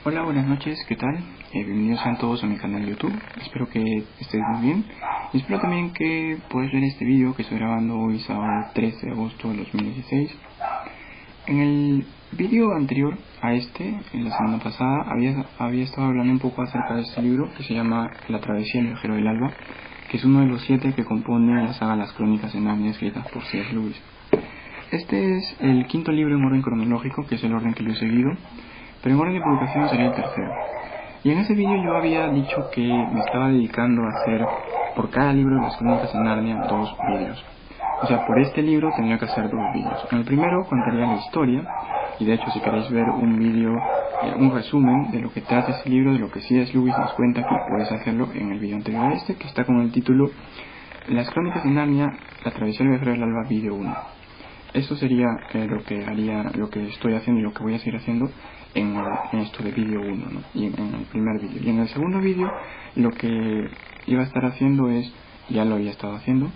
Hola, buenas noches, ¿qué tal? Bienvenidos sean todos a mi canal de YouTube. Espero que estés muy bien. Y espero también que puedas ver este vídeo que estoy grabando hoy sábado 13 de agosto de 2016. En el vídeo anterior a este, en la semana pasada, había estado hablando un poco acerca de este libro que se llama La travesía del viajero del alba, que es uno de los 7 que compone la saga Las Crónicas de Narnia escritas por C.S. Lewis. Este es el quinto libro en orden cronológico, que es el orden que lo he seguido, pero en orden de publicación sería el tercero. Y en ese vídeo yo había dicho que me estaba dedicando a hacer por cada libro de las Crónicas de Narnia 2 vídeos. O sea, por este libro tendría que hacer 2 vídeos. En el primero contaría la historia, y de hecho si queréis ver un vídeo, un resumen de lo que trata ese libro, de lo que C.S. Lewis nos cuenta, que puedes hacerlo en el vídeo anterior a este, que está con el título Las Crónicas de Narnia, La travesía del viajero del alba, vídeo 1. Esto sería lo que haría, lo que estoy haciendo y lo que voy a seguir haciendo en esto de vídeo 1, ¿no? Y en el primer vídeo. Y en el segundo vídeo lo que iba a estar haciendo es, ya lo había estado haciendo,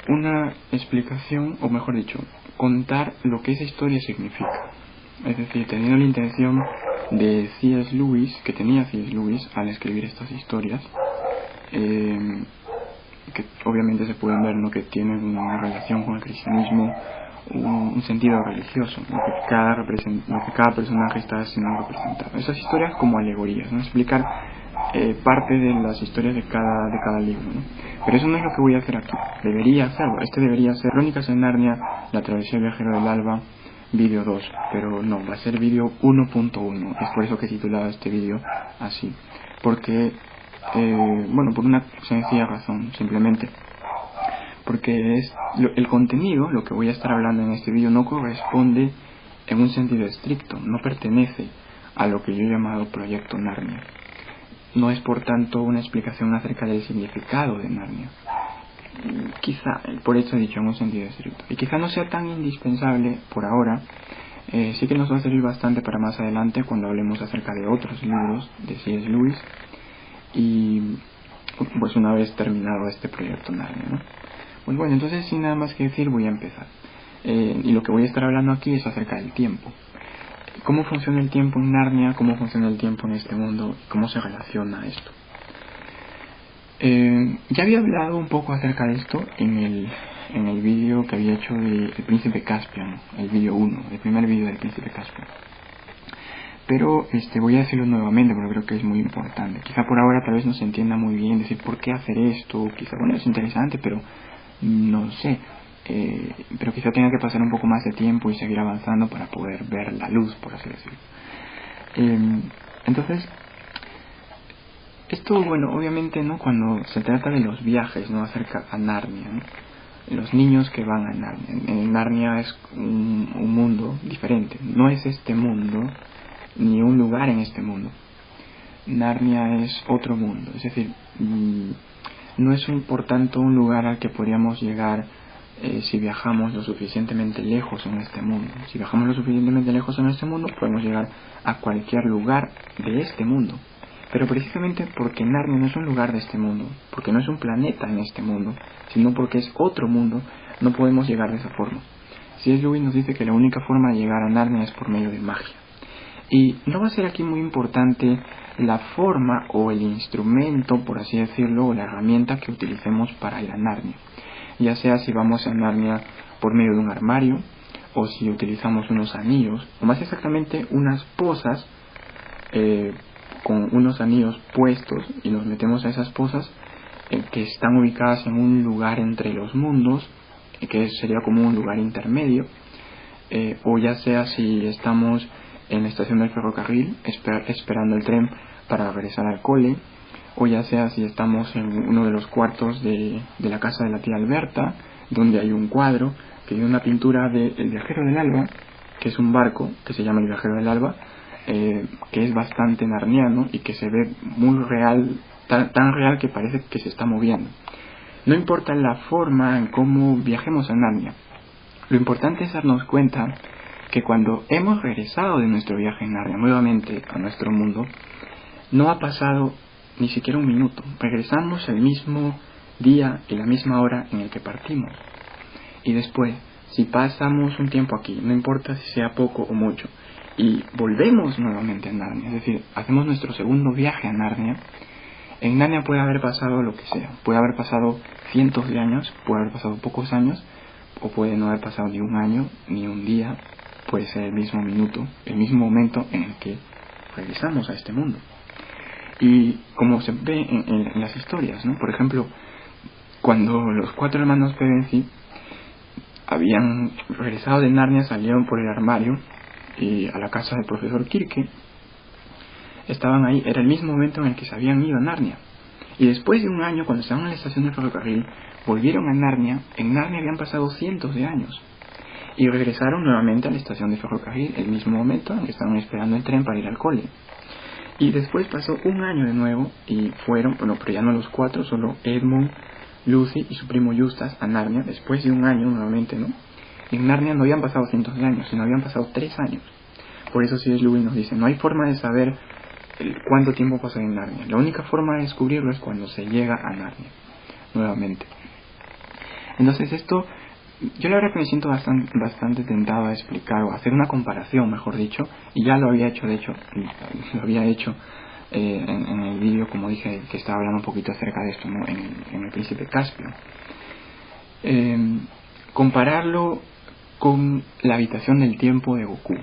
una explicación, o mejor dicho, contar lo que esa historia significa. Es decir, teniendo la intención de C.S. Lewis, que tenía C.S. Lewis al escribir estas historias, que obviamente se pueden ver, ¿no?, que tienen una relación con el cristianismo, un sentido religioso, lo que cada personaje está siendo representado. Esas historias como alegorías, ¿no? Explicar parte de las historias de cada libro, ¿no? Pero eso no es lo que voy a hacer aquí. Debería hacerlo. Este debería ser Crónicas de Narnia, La travesía del viajero del alba, vídeo 2, pero no, va a ser vídeo 1.1. Es por eso que he titulado este vídeo así, porque bueno, por una sencilla razón, simplemente porque el contenido, lo que voy a estar hablando en este vídeo, no corresponde en un sentido estricto, no pertenece a lo que yo he llamado Proyecto Narnia. No es por tanto una explicación acerca del significado de Narnia. Quizá, por eso he dicho en un sentido estricto, y quizá no sea tan indispensable por ahora. Sí que nos va a servir bastante para más adelante cuando hablemos acerca de otros libros de C.S. Lewis, y pues una vez terminado este Proyecto Narnia, ¿no? Pues bueno, entonces sin nada más que decir voy a empezar. Y lo que voy a estar hablando aquí es acerca del tiempo. ¿Cómo funciona el tiempo en Narnia? ¿Cómo funciona el tiempo en este mundo? ¿Cómo se relaciona esto? Ya había hablado un poco acerca de esto en el vídeo que había hecho de El Príncipe Caspian, el vídeo 1, el primer vídeo del Príncipe Caspian. Pero voy a decirlo nuevamente porque creo que es muy importante. Quizá por ahora tal vez no se entienda muy bien, decir por qué hacer esto. Quizá, bueno, es interesante, pero no sé. Pero quizá tenga que pasar un poco más de tiempo y seguir avanzando para poder ver la luz, por así decirlo. Entonces, esto, bueno, obviamente, ¿no?, cuando se trata de los viajes, ¿no?, acerca a Narnia, ¿no?, los niños que van a Narnia. En Narnia es un mundo diferente. No es este mundo, ni un lugar en este mundo. Narnia es otro mundo. Es decir, no es por tanto un lugar al que podríamos llegar si viajamos lo suficientemente lejos en este mundo. Si viajamos lo suficientemente lejos en este mundo, podemos llegar a cualquier lugar de este mundo. Pero precisamente porque Narnia no es un lugar de este mundo, porque no es un planeta en este mundo, sino porque es otro mundo, no podemos llegar de esa forma. C.S. Lewis nos dice que la única forma de llegar a Narnia es por medio de magia. Y no va a ser aquí muy importante la forma o el instrumento, por así decirlo, o la herramienta que utilicemos para ir a Narnia. Ya sea si vamos a Narnia por medio de un armario, o si utilizamos unos anillos, o más exactamente unas pozas con unos anillos puestos, y nos metemos a esas pozas que están ubicadas en un lugar entre los mundos, que sería como un lugar intermedio, o ya sea si estamos en la estación del ferrocarril esperando el tren para regresar al cole, o ya sea si estamos en uno de los cuartos de la casa de la tía Alberta, donde hay un cuadro que tiene una pintura de El Viajero del Alba, que es un barco que se llama El Viajero del Alba, que es bastante narniano y que se ve muy real, tan real que parece que se está moviendo. No importa la forma en cómo viajemos a Narnia, lo importante es darnos cuenta que cuando hemos regresado de nuestro viaje en Narnia nuevamente a nuestro mundo, no ha pasado ni siquiera un minuto. Regresamos el mismo día y la misma hora en el que partimos. Y después, si pasamos un tiempo aquí, no importa si sea poco o mucho, y volvemos nuevamente a Narnia, es decir, hacemos nuestro segundo viaje a Narnia. En Narnia puede haber pasado lo que sea, puede haber pasado cientos de años, puede haber pasado pocos años, o puede no haber pasado ni un año, ni un día, puede ser el mismo minuto, el mismo momento en el que regresamos a este mundo. Y como se ve en las historias, ¿no? Por ejemplo, cuando los 4 hermanos Pevensie habían regresado de Narnia, salieron por el armario y a la casa del profesor Kirke, estaban ahí, era el mismo momento en el que se habían ido a Narnia. Y después de un año, cuando estaban en la estación de ferrocarril, volvieron a Narnia. En Narnia habían pasado cientos de años y regresaron nuevamente a la estación de ferrocarril, el mismo momento en que estaban esperando el tren para ir al cole. Y después pasó un año de nuevo y fueron, bueno, pero ya no los 4, solo Edmund, Lucy y su primo Eustace a Narnia, después de un año nuevamente, ¿no? En Narnia no habían pasado cientos de años, sino habían pasado 3 años. Por eso C.S. Lewis nos dice, no hay forma de saber cuánto tiempo pasó en Narnia. La única forma de descubrirlo es cuando se llega a Narnia, nuevamente. Entonces esto, yo la verdad que me siento bastante tentado a explicar, o a hacer una comparación, mejor dicho, y ya lo había hecho, de hecho, en el vídeo, como dije, que estaba hablando un poquito acerca de esto, ¿no? en el Príncipe Caspio. Compararlo con la habitación del tiempo de Goku,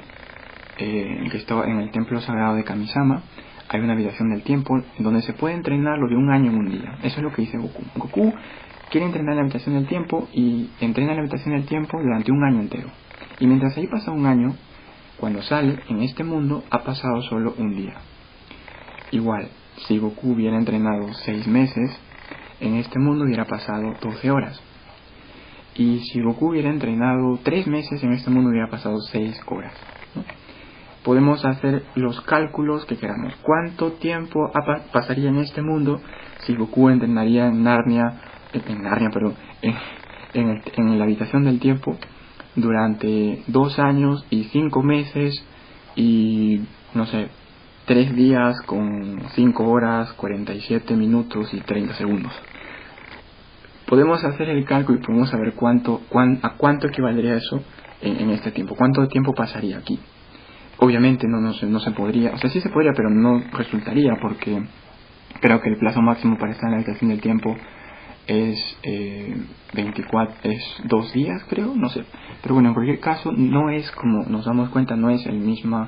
que está en el templo sagrado de Kamisama. Hay una habitación del tiempo en donde se puede entrenar lo de un año en un día. Eso es lo que dice Goku. Goku quiere entrenar en la habitación del tiempo y entrena en la habitación del tiempo durante un año entero. Y mientras ahí pasa un año, cuando sale en este mundo ha pasado solo un día. Igual, si Goku hubiera entrenado 6 meses, en este mundo hubiera pasado 12 horas. Y si Goku hubiera entrenado 3 meses, en este mundo hubiera pasado 6 horas, ¿no? Podemos hacer los cálculos que queramos. ¿Cuánto tiempo pasaría en este mundo si Goku entrenaría en Narnia, en la habitación del tiempo durante 2 años y 5 meses y, no sé, 3 días con 5 horas, 47 minutos y 30 segundos? Podemos hacer el cálculo y podemos saber a cuánto equivaldría eso en este tiempo. ¿Cuánto tiempo pasaría aquí? Obviamente no se podría, o sea, sí se podría, pero no resultaría, porque creo que el plazo máximo para estar en la habitación del tiempo es 2 días, creo, no sé. Pero bueno, en cualquier caso, no es, como nos damos cuenta, no es el mismo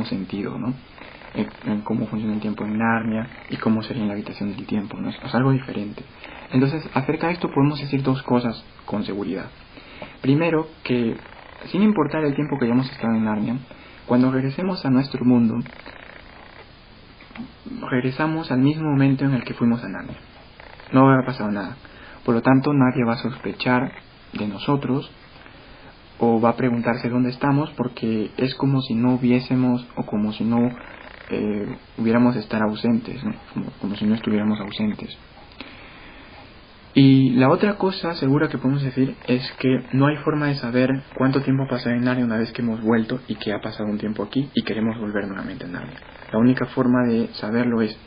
sentido, ¿no? En cómo funciona el tiempo en Narnia y cómo sería en la habitación del tiempo, ¿no? Es algo diferente. Entonces, acerca de esto podemos decir 2 cosas con seguridad. Primero, que sin importar el tiempo que hayamos estado en Narnia, cuando regresemos a nuestro mundo, regresamos al mismo momento en el que fuimos a Narnia. No va a pasar nada. Por lo tanto, nadie va a sospechar de nosotros o va a preguntarse dónde estamos, porque es como si no hubiésemos, o como si no hubiéramos estar ausentes, ¿no? Como si no estuviéramos ausentes. Y la otra cosa segura que podemos decir es que no hay forma de saber cuánto tiempo pasará en Narnia una vez que hemos vuelto y que ha pasado un tiempo aquí y queremos volver nuevamente a Narnia. La única forma de saberlo es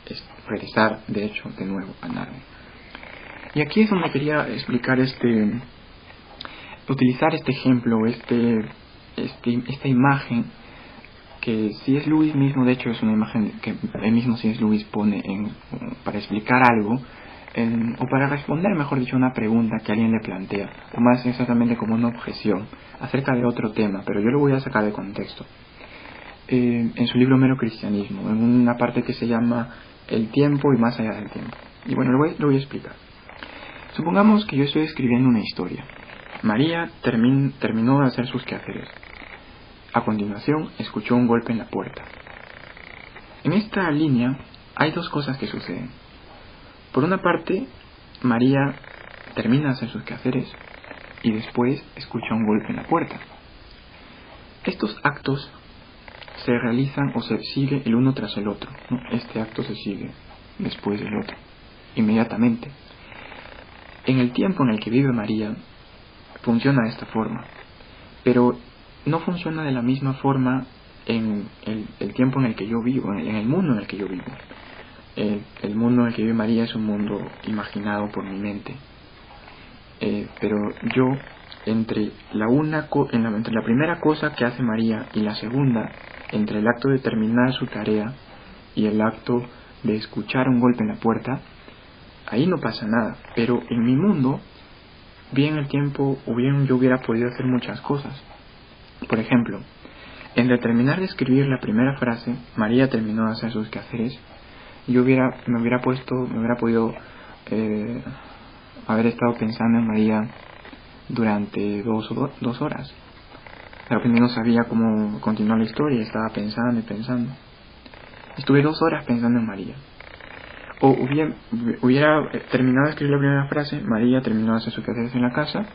regresar, de hecho, de nuevo a Narnia. Y aquí es donde quería explicar utilizar este ejemplo, esta imagen que C.S. Lewis mismo, de hecho es una imagen que el mismo C.S. Lewis pone para explicar algo, o para responder, mejor dicho, una pregunta que alguien le plantea, o más exactamente como una objeción acerca de otro tema, pero yo lo voy a sacar de contexto. En su libro Mero Cristianismo, en una parte que se llama El tiempo y más allá del tiempo. Y bueno, lo voy a explicar. Supongamos que yo estoy escribiendo una historia. María terminó de hacer sus quehaceres. A continuación, escuchó un golpe en la puerta. En esta línea hay 2 cosas que suceden. Por una parte, María termina de hacer sus quehaceres y después escucha un golpe en la puerta. Estos actos se realizan o se sigue el uno tras el otro, ¿no? Este acto se sigue después del otro, inmediatamente. En el tiempo en el que vive María, funciona de esta forma, pero no funciona de la misma forma en el tiempo en el que yo vivo, en el mundo en el que yo vivo. El mundo en el que vive María es un mundo imaginado por mi mente, pero yo entre entre la primera cosa que hace María y la segunda, entre el acto de terminar su tarea y el acto de escuchar un golpe en la puerta, ahí no pasa nada. Pero en mi mundo, bien el tiempo o bien yo hubiera podido hacer muchas cosas. Por ejemplo, en terminar de escribir la primera frase, María terminó de hacer sus quehaceres. Me hubiera podido haber estado pensando en María durante 2 horas. De repente no sabía cómo continuar la historia, estaba pensando y pensando. Estuve 2 horas pensando en María. O hubiera terminado de escribir la primera frase, María terminó de hacer sus quehaceres en la casa,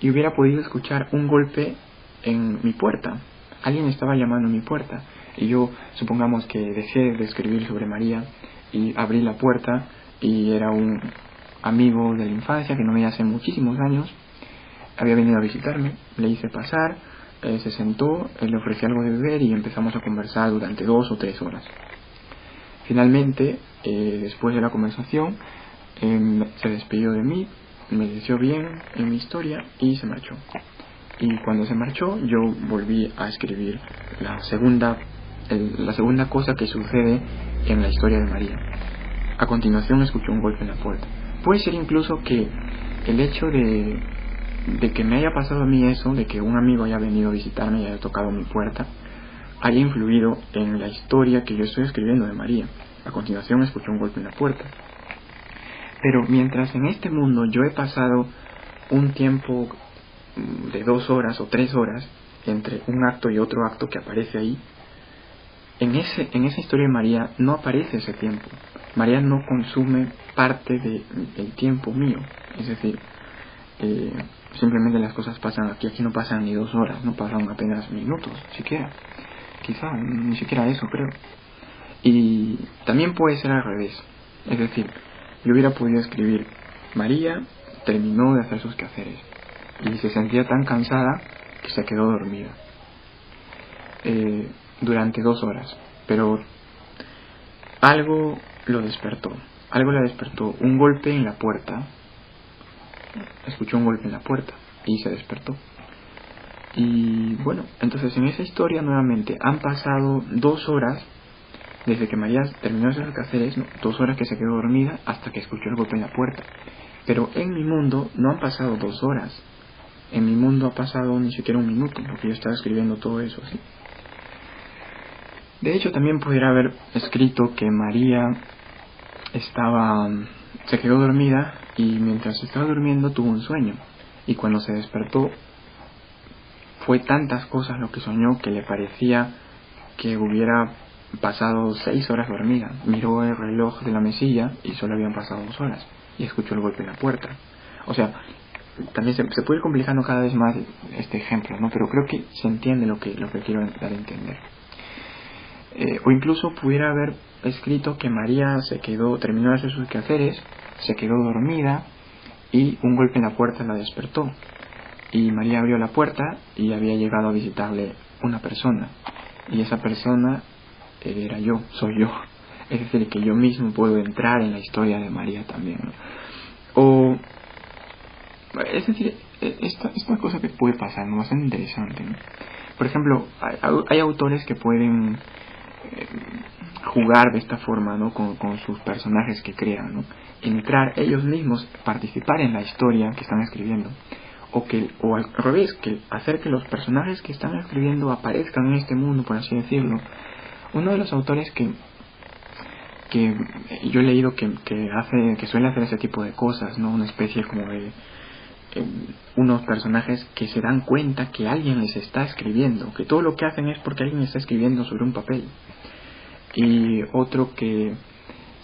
y hubiera podido escuchar un golpe en mi puerta. Alguien estaba llamando a mi puerta, y yo, supongamos que dejé de escribir sobre María y abrí la puerta, y era un amigo de la infancia que no veía hace muchísimos años. Había venido a visitarme, le hice pasar, se sentó, le ofrecí algo de beber y empezamos a conversar durante 2 o 3 horas. Finalmente, después de la conversación, se despidió de mí, me deseó bien en mi historia y se marchó. Y cuando se marchó, yo volví a escribir la segunda cosa que sucede en la historia de María. A continuación escuché un golpe en la puerta. Puede ser incluso que el hecho de que me haya pasado a mí eso, de que un amigo haya venido a visitarme y haya tocado mi puerta, haya influido en la historia que yo estoy escribiendo de María. A continuación escuché un golpe en la puerta. Pero mientras en este mundo yo he pasado un tiempo de 2 horas o 3 horas entre un acto y otro acto que aparece ahí, en esa historia de María no aparece ese tiempo. María no consume parte del tiempo mío. Es decir, simplemente las cosas pasan aquí no pasan ni 2 horas, no pasan apenas minutos siquiera, quizá ni siquiera eso creo. Y también puede ser al revés, es decir, yo hubiera podido escribir: María terminó de hacer sus quehaceres y se sentía tan cansada que se quedó dormida durante 2 horas, pero algo la despertó, un golpe en la puerta. Escuchó un golpe en la puerta y se despertó. Y bueno, entonces en esa historia nuevamente han pasado 2 horas desde que María terminó de hacer sus quehaceres, 2 horas que se quedó dormida hasta que escuchó el golpe en la puerta. Pero en mi mundo no han pasado 2 horas. En mi mundo ha pasado ni siquiera un minuto, porque yo estaba escribiendo todo eso así. De hecho, también pudiera haber escrito que María se quedó dormida y mientras estaba durmiendo tuvo un sueño. Y cuando se despertó, fue tantas cosas lo que soñó que le parecía que hubiera pasado 6 horas dormida. Miró el reloj de la mesilla y solo habían pasado 2 horas. Y escuchó el golpe en la puerta. O sea, también se puede ir complicando cada vez más este ejemplo, ¿no? Pero creo que se entiende lo que quiero dar a entender. O incluso pudiera haber escrito que María terminó de hacer sus quehaceres, se quedó dormida y un golpe en la puerta la despertó. Y María abrió la puerta y había llegado a visitarle una persona. Y esa persona soy yo. Es decir, que yo mismo puedo entrar en la historia de María también, ¿no? Es decir, esta cosa que puede pasar, ¿no? Bastante interesante, ¿no? Por ejemplo, hay autores que pueden jugar de esta forma, ¿no? Con sus personajes que crean, ¿no? Entrar ellos mismos, participar en la historia que están escribiendo. O al revés, que hacer que los personajes que están escribiendo aparezcan en este mundo, por así decirlo. Uno de los autores que yo he leído que suele hacer ese tipo de cosas, ¿no? Una especie como de unos personajes que se dan cuenta que alguien les está escribiendo, que todo lo que hacen es porque alguien está escribiendo sobre un papel. Y otro que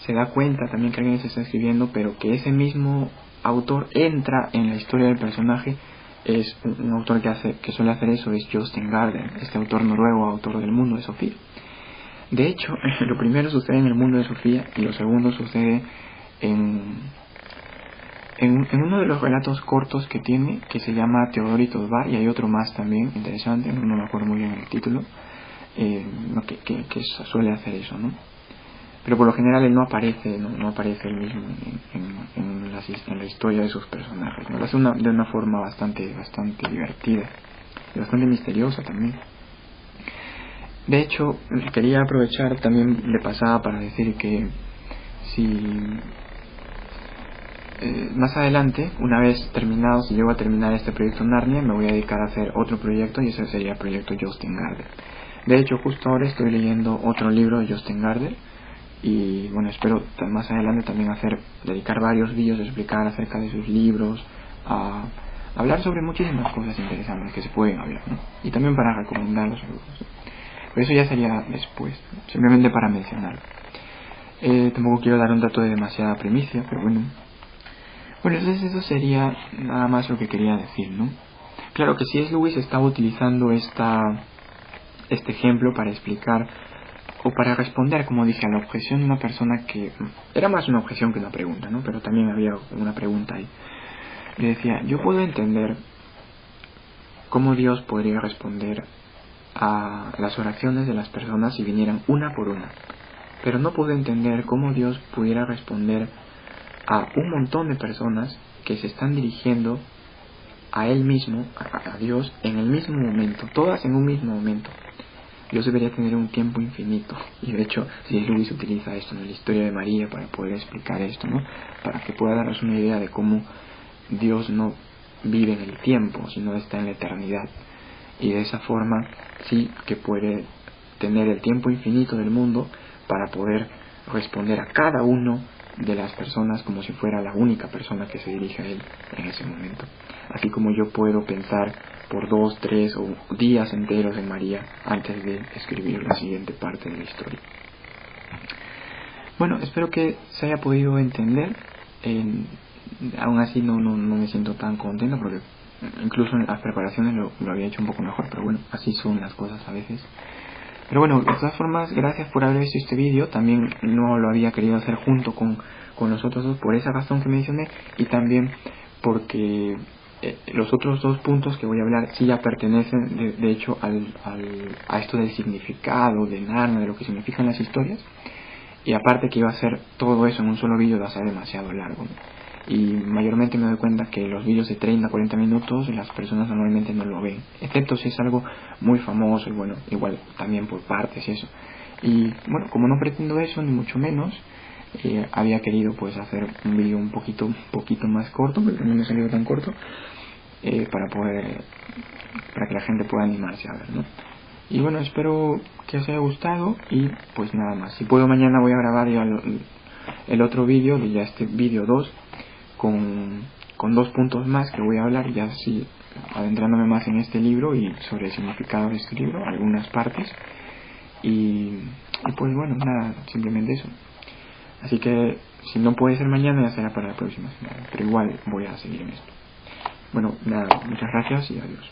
se da cuenta también que alguien les está escribiendo, pero que ese mismo autor entra en la historia del personaje. Es un autor que suele hacer eso, es Jostein Gaarder, este autor noruego, autor del Mundo de Sofía. De hecho, lo primero sucede en el Mundo de Sofía y lo segundo sucede en uno de los relatos cortos que tiene, que se llama Teodor y Todvar, y hay otro más también interesante, no me acuerdo muy bien el título, que suele hacer eso, ¿no? pero por lo general él no aparece, no aparece él mismo en la historia de sus personajes, ¿no? Lo hace de una forma bastante divertida y bastante misteriosa también. De hecho, quería aprovechar también de pasada para decir que si más adelante, una vez terminado, si llego a terminar este proyecto Narnia, me voy a dedicar a hacer otro proyecto, y ese sería el proyecto Jostein Gaarder. De hecho, justo ahora estoy leyendo otro libro de Jostein Gaarder, y bueno, espero más adelante también dedicar varios vídeos a explicar acerca de sus libros, a hablar sobre muchísimas cosas interesantes que se pueden hablar, ¿no? Y también para recomendarlos a algunos. Pero eso ya sería después, simplemente para mencionarlo. Tampoco quiero dar un dato de demasiada primicia, pero bueno. Bueno, entonces eso sería nada más lo que quería decir, ¿no? Claro que C.S. Lewis estaba utilizando este ejemplo para explicar o para responder, como dije, a la objeción de una persona que era más una objeción que una pregunta, ¿no? Pero también había una pregunta ahí. Le decía, yo puedo entender cómo Dios podría responder a las oraciones de las personas si vinieran una por una, pero no puedo entender cómo Dios pudiera responder a un montón de personas que se están dirigiendo a Él mismo, a Dios, en el mismo momento, todas en un mismo momento. Dios debería tener un tiempo infinito, y de hecho C.S. Lewis utiliza esto en la historia de María para poder explicar esto, ¿no? Para que pueda darnos una idea de cómo Dios no vive en el tiempo, sino está en la eternidad, y de esa forma sí que puede tener el tiempo infinito del mundo para poder responder a cada uno de las personas como si fuera la única persona que se dirige a Él en ese momento. Así como yo puedo pensar por 2, 3 o días enteros en María antes de escribir la siguiente parte de la historia. Bueno, espero que se haya podido entender. Aún así no me siento tan contento porque incluso en las preparaciones lo había hecho un poco mejor, pero bueno, así son las cosas a veces. Pero bueno, de todas formas, gracias por haber visto este vídeo. También no lo había querido hacer junto con los otros dos por esa razón que mencioné, y también porque los otros dos puntos que voy a hablar sí ya pertenecen de hecho a esto del significado de Narnia, de lo que significan las historias, y aparte que iba a hacer todo eso en un solo vídeo va a ser demasiado largo, ¿no? Y mayormente me doy cuenta que los vídeos de 30-40 minutos las personas normalmente no lo ven, excepto si es algo muy famoso, y bueno, igual también por partes y eso. Y bueno, como no pretendo eso, ni mucho menos, había querido pues hacer un vídeo un poquito más corto, porque no me ha salido tan corto, para que la gente pueda animarse a ver, ¿no? Y bueno, espero que os haya gustado, y pues nada más. Si puedo, mañana voy a grabar ya el otro vídeo, ya este vídeo 2, con 2 puntos más que voy a hablar, ya así adentrándome más en este libro y sobre el significado de este libro, algunas partes. Y pues bueno, nada, simplemente eso. Así que si no puede ser mañana, ya será para la próxima semana, pero igual voy a seguir en esto. Bueno, nada, muchas gracias y adiós.